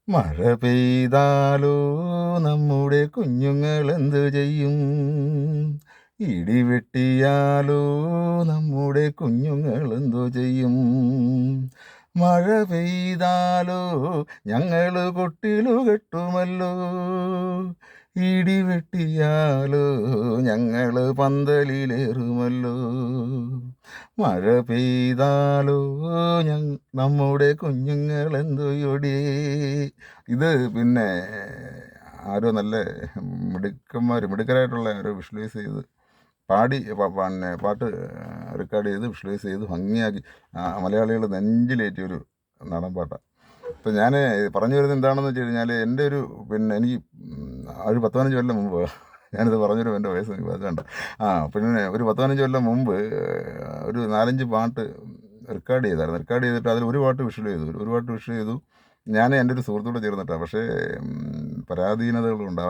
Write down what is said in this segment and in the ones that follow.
മഴ പെയ്താലോ നമ്മുടെ കുഞ്ഞുങ്ങൾ എന്തു ചെയ്യും? ഇടിവെട്ടിയാലോ നമ്മുടെ കുഞ്ഞുങ്ങൾ എന്തു ചെയ്യും? മഴ പെയ്താലോ ഞങ്ങൾ കൊട്ടിലു കെട്ടുമല്ലോ, ഇടിവെട്ടിയാലോ ഞങ്ങൾ പന്തലിലേറുമല്ലോ. മഴ പെയ്താലോ നമ്മുടെ കുഞ്ഞുങ്ങൾ എന്തൊടി. ഇത് പിന്നെ ആരോ നല്ല മിടുക്കരായിട്ടുള്ള ആരോ വിഷ്വലൈസ് ചെയ്ത് പാടി പിന്നെ പാട്ട് റെക്കോർഡ് ചെയ്ത് വിഷ്വലൈസ് ചെയ്ത് ഭംഗിയാക്കി മലയാളികൾ നെഞ്ചിലേറ്റിയൊരു നാടൻ പാട്ടാണ്. ഇപ്പം ഞാൻ പറഞ്ഞു വരുന്നത് എന്താണെന്ന് വെച്ച് കഴിഞ്ഞാൽ, എൻ്റെ ഒരു പിന്നെ എനിക്ക് ഒരു 10-15 കൊല്ലം മുമ്പ് ഞാനിത് പറഞ്ഞൊരു എൻ്റെ വയസ്സ് വേണ്ട പിന്നെ ഒരു 10-15 കൊല്ലം മുമ്പ് ഒരു 4-5 പാട്ട് റെക്കോർഡ് ചെയ്തായിരുന്നു. റെക്കോർഡ് ചെയ്തിട്ട് അതിൽ ഒരു പാട്ട് വിഷ്വൽ ചെയ്തു ഞാൻ എൻ്റെ ഒരു സുഹൃത്തോട് ചേർന്നിട്ടാണ്. പക്ഷേ പരാധീനതകളുണ്ട്.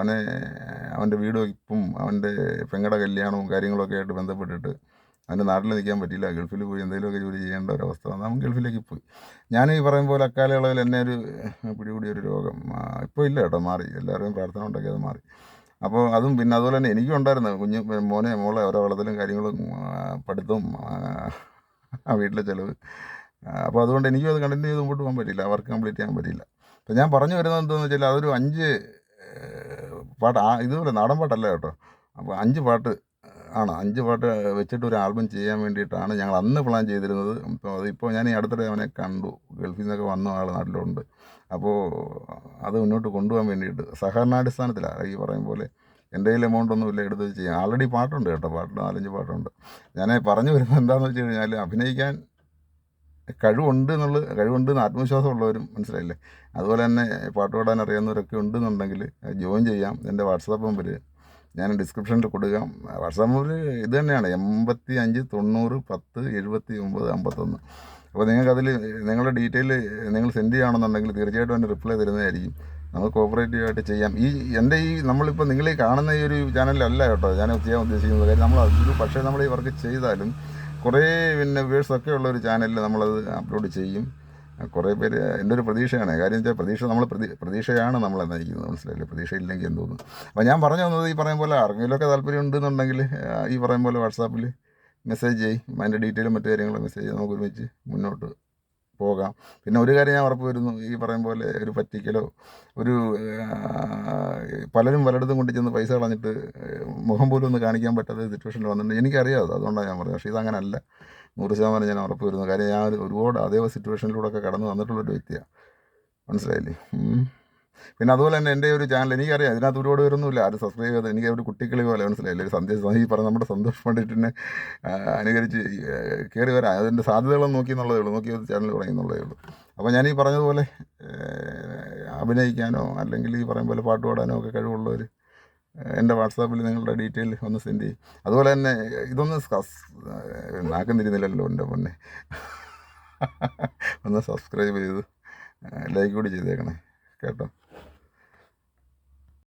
അവൻ്റെ വീട് വയ്പ്പും അവൻ്റെ പെങ്ങളുടെ കല്യാണവും കാര്യങ്ങളൊക്കെ ആയിട്ട് ബന്ധപ്പെട്ടിട്ട് അവൻ്റെ നാട്ടിൽ നിൽക്കാൻ പറ്റിയില്ല. ഗൾഫിൽ പോയി എന്തെങ്കിലുമൊക്കെ ജോലി ചെയ്യേണ്ട ഒരവസ്ഥ വന്നു. അവൻ ഗൾഫിലേക്ക് പോയി. ഞാൻ ഈ പറയും പോലെ അക്കാലയളവിൽ എന്നെ ഒരു പിടികൂടിയൊരു രോഗം ഇപ്പോൾ ഇല്ല കേട്ടോ, മാറി. എല്ലാവരുടെയും പ്രാർത്ഥന ഉണ്ടെങ്കിൽ അത് മാറി. അപ്പോൾ അതും പിന്നെ അതുപോലെ തന്നെ എനിക്കും ഉണ്ടായിരുന്നു. മോളെ ഓരോ വളർത്തലും കാര്യങ്ങളും പഠിത്തവും വീട്ടിലെ ചിലവ്. അപ്പോൾ അതുകൊണ്ട് എനിക്കും അത് കണ്ടിന്യൂ ചെയ്ത് മുമ്പോട്ട് പോകാൻ പറ്റില്ല, വർക്ക് കംപ്ലീറ്റ് ചെയ്യാൻ പറ്റില്ല. അപ്പോൾ ഞാൻ പറഞ്ഞു വരുന്നത് എന്താണെന്ന് വെച്ചാൽ, അതൊരു 5 പാട്ട് ഇതുപോലെ നാടൻ പാട്ടല്ല കേട്ടോ. അപ്പോൾ 5 പാട്ട് ആണ്. 5 പാട്ട് വെച്ചിട്ട് ഒരു ആൽബം ചെയ്യാൻ വേണ്ടിയിട്ടാണ് ഞങ്ങൾ അന്ന് പ്ലാൻ ചെയ്തിരുന്നത്. അപ്പോൾ അതിപ്പോൾ ഞാൻ ഈ അടുത്തിടെ അവനെ കണ്ടു. ഗൾഫിൽ നിന്നൊക്കെ വന്ന ആൾ നാട്ടിലുണ്ട്. അപ്പോൾ അത് മുന്നോട്ട് കൊണ്ടുപോകാൻ വേണ്ടിയിട്ട് സഹകരണാടിസ്ഥാനത്തിലാണ് ഈ പറയും പോലെ. എൻ്റെ കയ്യിൽ എമൗണ്ട് ഒന്നുമില്ല എടുത്ത് ചെയ്യാം. ആൾറെഡി പാട്ടുണ്ട് കേട്ടോ, 4-5 പാട്ടുണ്ട്. ഞാൻ പറഞ്ഞു വരുന്നത് എന്താണെന്ന് വെച്ച് കഴിഞ്ഞാൽ, അഭിനയിക്കാൻ കഴിവുണ്ടെന്ന് ആത്മവിശ്വാസമുള്ളവരും, മനസ്സിലായില്ലേ, അതുപോലെ തന്നെ പാട്ട് പാടാൻ അറിയാവുന്നവരൊക്കെ ഉണ്ടെന്നുണ്ടെങ്കിൽ ജോയിൻ ചെയ്യാം. എൻ്റെ വാട്സാപ്പ് നമ്പർ ഞാൻ ഡിസ്ക്രിപ്ഷനിൽ കൊടുക്കാം. വാട്സാപ്പ് നമ്പർ ഇത് തന്നെയാണ്, 85 90 10 79 51. അപ്പോൾ നിങ്ങൾക്കതിൽ നിങ്ങളുടെ ഡീറ്റെയിൽ നിങ്ങൾ സെൻഡ് ചെയ്യുകയാണെന്നുണ്ടെങ്കിൽ തീർച്ചയായിട്ടും എൻ്റെ റിപ്ലൈ തരുന്നതായിരിക്കും. നമുക്ക് കോപ്പറേറ്റീവായിട്ട് ചെയ്യാം. എൻ്റെ നമ്മളിപ്പോൾ നിങ്ങളീ കാണുന്ന ഈ ഒരു ചാനലിലല്ല കേട്ടോ ഞാൻ ചെയ്യാൻ ഉദ്ദേശിക്കുന്നത്. കാര്യം നമ്മൾ ഈ വർക്ക് ചെയ്താലും കുറേ പിന്നെ വ്യൂവേഴ്സൊക്കെ ഉള്ള ഒരു ചാനലിൽ നമ്മളത് അപ്ലോഡ് ചെയ്യും. കുറേ പേര് എൻ്റെ ഒരു പ്രതീക്ഷയാണ്. കാര്യം വെച്ചാൽ പ്രതീക്ഷയാണ് നമ്മളെ നയിക്കുന്നത്, മനസ്സിലായില്ലേ. പ്രതീക്ഷ ഇല്ലെങ്കിൽ എന്തോന്നു. അപ്പോൾ ഞാൻ പറഞ്ഞു തന്നത്, ഈ പറയും പോലെ ആർക്കെങ്കിലുമൊക്കെ താല്പര്യം ഉണ്ടെന്നുണ്ടെങ്കിൽ ഈ പറയും പോലെ വാട്സാപ്പിൽ മെസ്സേജ് ചെയ്യും. അതിൻ്റെ ഡീറ്റെയിലും മറ്റു കാര്യങ്ങളും മെസ്സേജ് ചെയ്ത് നമുക്ക് ഒരുമിച്ച് മുന്നോട്ട് പോകാം. പിന്നെ ഒരു കാര്യം ഞാൻ ഉറപ്പ് വരുന്നു, ഈ പറയും പോലെ ഒരു പറ്റിക്കലോ പലരും പലയിടത്തും കൊണ്ട് ചെന്ന് പൈസ കളഞ്ഞിട്ട് മുഖം പോലും ഒന്ന് കാണിക്കാൻ പറ്റാത്ത സിറ്റുവേഷനിൽ വന്നിട്ടുണ്ട്. എനിക്കറിയാം അതുകൊണ്ടാണ് ഞാൻ പറഞ്ഞത്. പക്ഷേ ഇതങ്ങനല്ല, 100% ഞാൻ ഉറപ്പ് വരുന്നു. കാര്യം ഞാൻ ഒരുപാട് അതേ സിറ്റുവേഷനിലൂടെയൊക്കെ കടന്നു വന്നിട്ടുള്ളൊരു വ്യക്തിയാണ്, മനസ്സിലായില്ലേ. പിന്നെ അതുപോലെ തന്നെ എൻ്റെ ഒരു ചാനൽ എനിക്കറിയാം, ഇതിനകത്ത് ഒരുപാട് പേരൊന്നുമില്ല ആരും സബ്സ്ക്രൈബ് ചെയ്ത്. എനിക്ക് ഒരു കുട്ടിക്കളി പോലെ, മനസ്സിലായില്ലേ, ഒരു ഈ പറഞ്ഞ നമ്മുടെ സന്തോഷ് പണ്ഡിറ്റിനെ അനുകരിച്ച് കയറി വരാം. അതിൻ്റെ സാധ്യതകളൊന്നും നോക്കി ഒരു ചാനൽ തുടങ്ങിയെന്നുള്ളതേ ഉള്ളൂ. അപ്പോൾ ഞാൻ ഈ പറഞ്ഞതുപോലെ അഭിനയിക്കാനോ അല്ലെങ്കിൽ ഈ പറയും പോലെ പാട്ട് പാടാനോ ഒക്കെ കഴിവുള്ളവർ എൻ്റെ വാട്സാപ്പിൽ നിങ്ങളുടെ ഡീറ്റെയിൽ ഒന്ന് സെൻഡ് ചെയ്യും. അതുപോലെ തന്നെ ഇതൊന്ന് നാക്കം തിരിയുന്നില്ലല്ലോ എൻ്റെ പൊന്നെ, ഒന്ന് സബ്സ്ക്രൈബ് ചെയ്ത് ലൈക്ക് കൂടി ചെയ്തേക്കണേ കേട്ടോ.